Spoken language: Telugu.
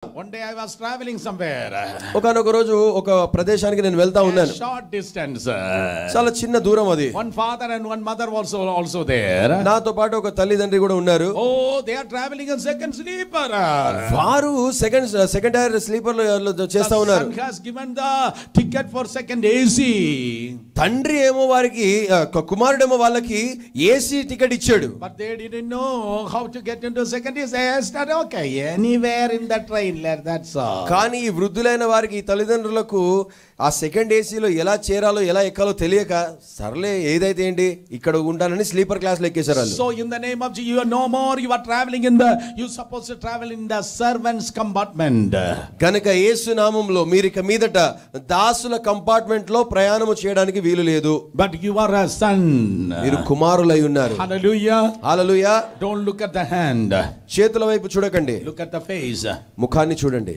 One day I was traveling somewhere. ఒకనొక రోజు ఒక ప్రదేశానికి నేను వెళ్తా ఉన్నాను. Short distance. చాలా చిన్న దూరం అది. One father and one mother also there. నాతో పాటు ఒక తల్లిదండ్రి కూడా ఉన్నారు. Oh, they are traveling in second sleeper. వారు సెకండ్ టైర్ స్లీపర్ లో చేస్తా ఉన్నారు. Son has given the ticket for second AC. తండ్రి ఏమో వారికి కుమారుడేమో వాళ్ళకి ఏసీ టికెట్ ఇచ్చాడు. But they didn't know how to get into second AC. They said, okay, anywhere in the train. That's all. కానీ ఈ వృద్ధులైన వారికి ఈ తల్లిదండ్రులకు ఆ సెకండ్ ఏసీలో ఎలా చేరాలో ఎలా ఎక్కాలో తెలియక సర్లే ఏదైతే ఏంటి ఇక్కడ ఉంటానని స్లీపర్ క్లాస్ లో ఎక్కేశారు. So in the name of Jesus, no more you are traveling in the, you supposed to travel in the servants compartment. కనుక యేసు నామములో మీరు ఇక మీదట దాసుల కంపార్ట్మెంట్ లో ప్రయాణము చేయడానికి వీలు లేదు. But you are a son. మీరు కుమారులై ఉన్నారు. Hallelujah. Hallelujah. Don't look at the hand. చేతుల వైపు చూడకండి. Look at the face. ముఖాన్ని చూడండి.